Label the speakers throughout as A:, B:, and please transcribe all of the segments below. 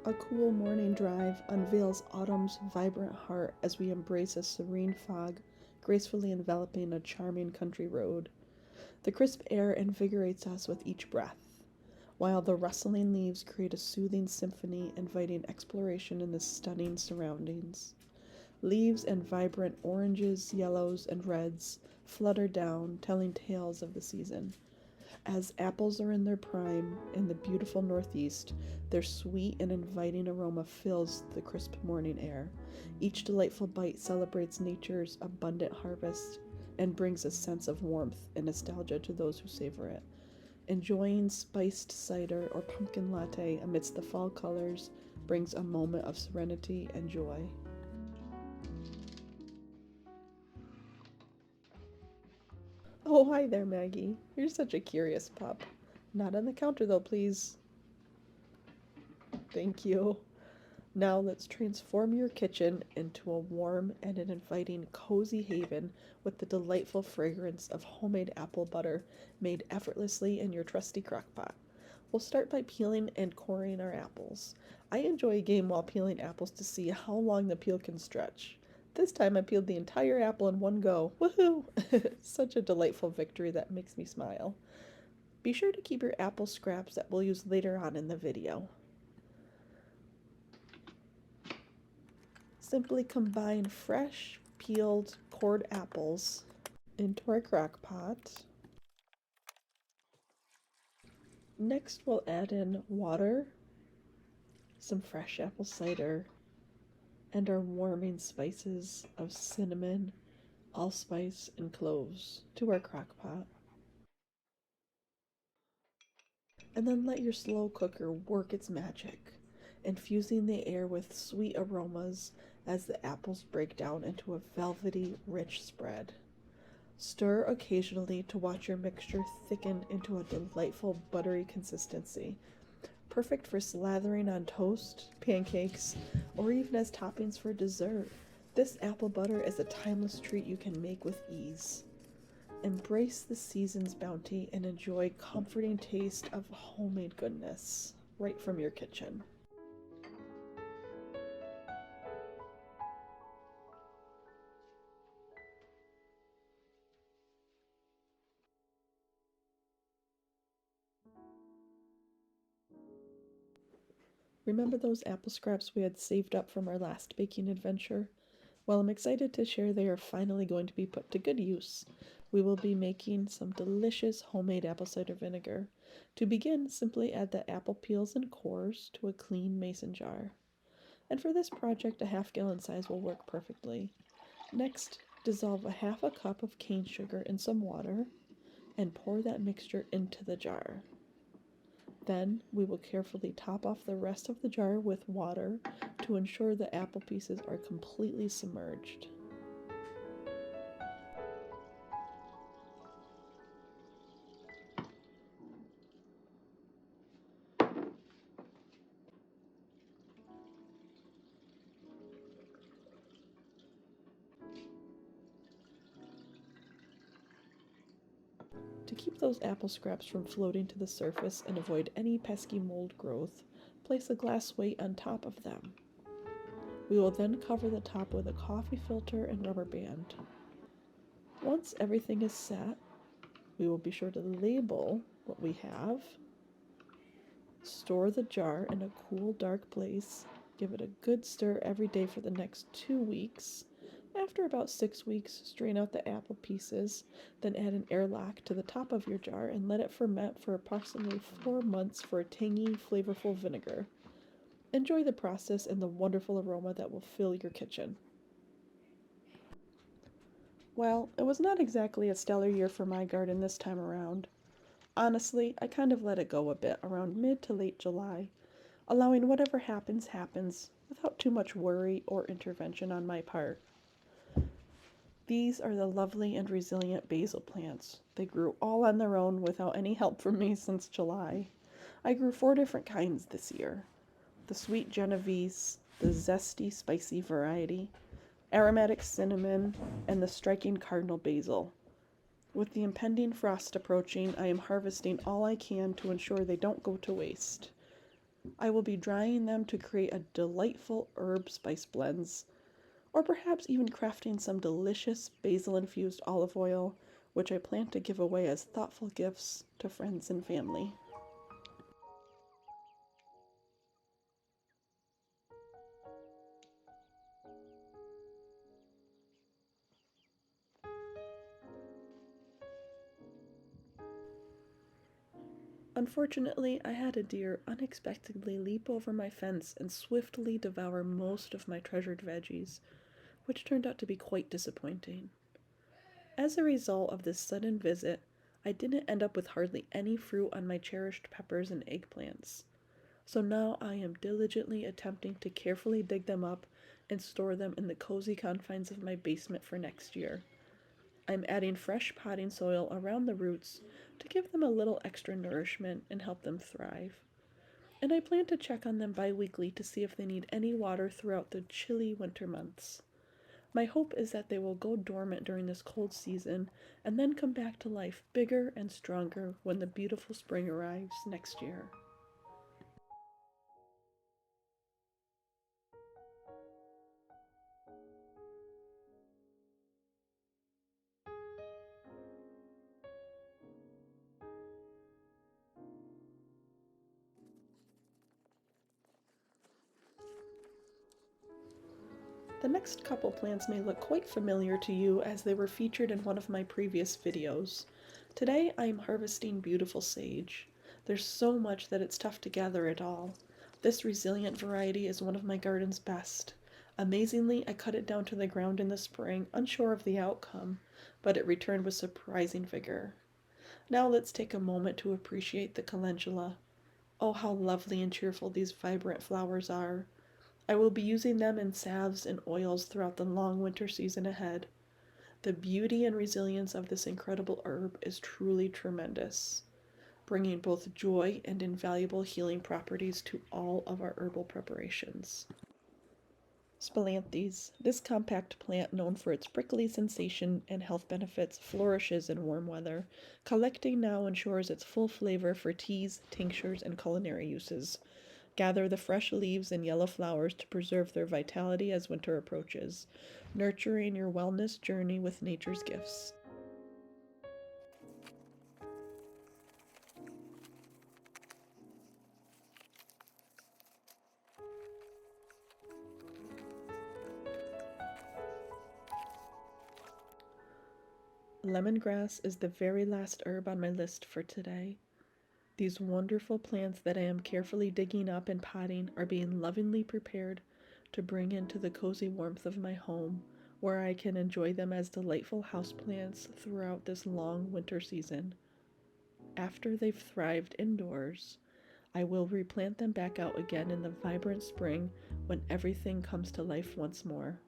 A: A cool morning drive unveils autumn's vibrant heart as we embrace a serene fog, gracefully enveloping a charming country road. The crisp air invigorates us with each breath, while the rustling leaves create a soothing symphony inviting exploration in the stunning surroundings. Leaves and vibrant oranges, yellows, and reds flutter down, telling tales of the season. As apples are in their prime in the beautiful Northeast, their sweet and inviting aroma fills the crisp morning air. Each delightful bite celebrates nature's abundant harvest and brings a sense of warmth and nostalgia to those who savor it. Enjoying spiced cider or pumpkin latte amidst the fall colors brings a moment of serenity and joy. Oh, hi there, Maggie. You're such a curious pup. Not on the counter, though, please. Thank you. Now let's transform your kitchen into a warm and an inviting cozy haven with the delightful fragrance of homemade apple butter made effortlessly in your trusty crockpot. We'll start by peeling and coring our apples. I enjoy a game while peeling apples to see how long the peel can stretch. This time I peeled the entire apple in one go. Woohoo! Such a delightful victory that makes me smile. Be sure to keep your apple scraps that we'll use later on in the video. Simply combine fresh, peeled, cored apples into our crock pot. Next, we'll add in water, some fresh apple cider, and our warming spices of cinnamon, allspice, and cloves to our crock pot. And then let your slow cooker work its magic, infusing the air with sweet aromas as the apples break down into a velvety, rich spread. Stir occasionally to watch your mixture thicken into a delightful buttery consistency, perfect for slathering on toast, pancakes, or even as toppings for dessert. This apple butter is a timeless treat you can make with ease. Embrace the season's bounty and enjoy comforting taste of homemade goodness right from your kitchen. Remember those apple scraps we had saved up from our last baking adventure? Well, I'm excited to share they are finally going to be put to good use. We will be making some delicious homemade apple cider vinegar. To begin, simply add the apple peels and cores to a clean mason jar. And for this project, a half-gallon size will work perfectly. Next, dissolve a half a cup of cane sugar in some water and pour that mixture into the jar. Then we will carefully top off the rest of the jar with water to ensure the apple pieces are completely submerged. To keep those apple scraps from floating to the surface and avoid any pesky mold growth, place a glass weight on top of them. We will then cover the top with a coffee filter and rubber band. Once everything is set, we will be sure to label what we have. Store the jar in a cool, dark place. Give it a good stir every day for the next 2 weeks. After about 6 weeks, strain out the apple pieces, then add an airlock to the top of your jar and let it ferment for approximately 4 months for a tangy, flavorful vinegar. Enjoy the process and the wonderful aroma that will fill your kitchen. Well, it was not exactly a stellar year for my garden this time around. Honestly, I kind of let it go a bit around mid to late July, allowing whatever happens without too much worry or intervention on my part. These are the lovely and resilient basil plants. They grew all on their own without any help from me since July. I grew 4 different kinds this year: the sweet Genovese, the zesty spicy variety, aromatic cinnamon, and the striking cardinal basil. With the impending frost approaching, I am harvesting all I can to ensure they don't go to waste. I will be drying them to create a delightful herb spice blends, or perhaps even crafting some delicious basil infused olive oil, which I plan to give away as thoughtful gifts to friends and family. Unfortunately, I had a deer unexpectedly leap over my fence and swiftly devour most of my treasured veggies, which turned out to be quite disappointing. As a result of this sudden visit, I didn't end up with hardly any fruit on my cherished peppers and eggplants. So now I am diligently attempting to carefully dig them up and store them in the cozy confines of my basement for next year. I'm adding fresh potting soil around the roots to give them a little extra nourishment and help them thrive. And I plan to check on them bi-weekly to see if they need any water throughout the chilly winter months. My hope is that they will go dormant during this cold season and then come back to life bigger and stronger when the beautiful spring arrives next year. The next couple plants may look quite familiar to you as they were featured in one of my previous videos. Today I am harvesting beautiful sage. There's so much that it's tough to gather it all. This resilient variety is one of my garden's best. Amazingly, I cut it down to the ground in the spring, unsure of the outcome, but it returned with surprising vigor. Now let's take a moment to appreciate the calendula. Oh, how lovely and cheerful these vibrant flowers are. I will be using them in salves and oils throughout the long winter season ahead. The beauty and resilience of this incredible herb is truly tremendous, bringing both joy and invaluable healing properties to all of our herbal preparations. Spilanthes, this compact plant known for its prickly sensation and health benefits, flourishes in warm weather. Collecting now ensures its full flavor for teas, tinctures, and culinary uses. Gather the fresh leaves and yellow flowers to preserve their vitality as winter approaches, nurturing your wellness journey with nature's gifts. Lemongrass is the very last herb on my list for today. These wonderful plants that I am carefully digging up and potting are being lovingly prepared to bring into the cozy warmth of my home, where I can enjoy them as delightful houseplants throughout this long winter season. After they've thrived indoors, I will replant them back out again in the vibrant spring when everything comes to life once more.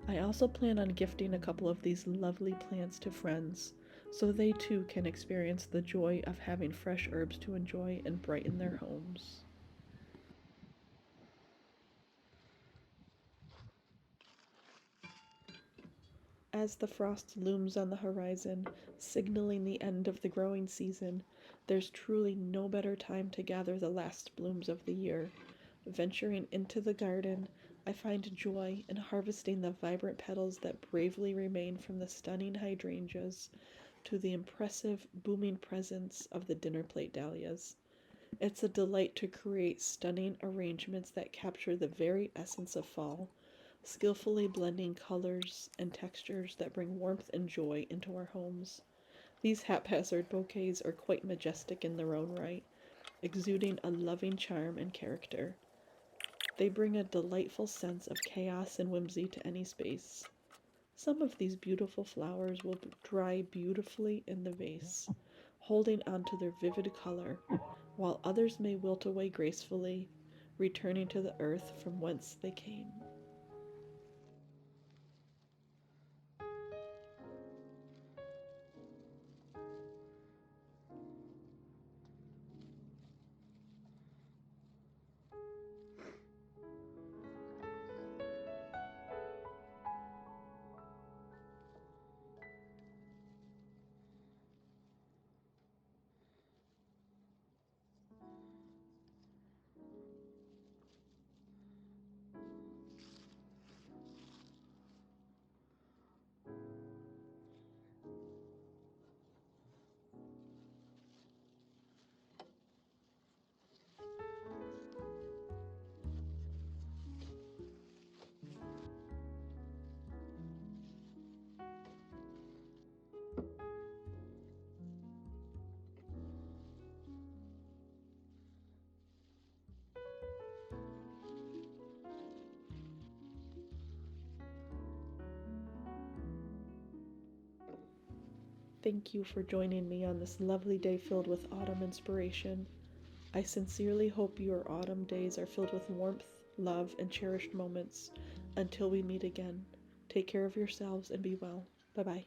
A: I also plan on gifting a couple of these lovely plants to friends so they too can experience the joy of having fresh herbs to enjoy and brighten their homes. As the frost looms on the horizon, signaling the end of the growing season, there's truly no better time to gather the last blooms of the year. Venturing into the garden, I find joy in harvesting the vibrant petals that bravely remain from the stunning hydrangeas to the impressive, booming presence of the dinner plate dahlias. It's a delight to create stunning arrangements that capture the very essence of fall, skillfully blending colors and textures that bring warmth and joy into our homes. These haphazard bouquets are quite majestic in their own right, exuding a loving charm and character. They bring a delightful sense of chaos and whimsy to any space. Some of these beautiful flowers will dry beautifully in the vase, holding on to their vivid color, while others may wilt away gracefully, returning to the earth from whence they came. thank you for joining me on this lovely day filled with autumn inspiration. I sincerely hope your autumn days are filled with warmth, love, and cherished moments. Until we meet again, take care of yourselves and be well. Bye bye.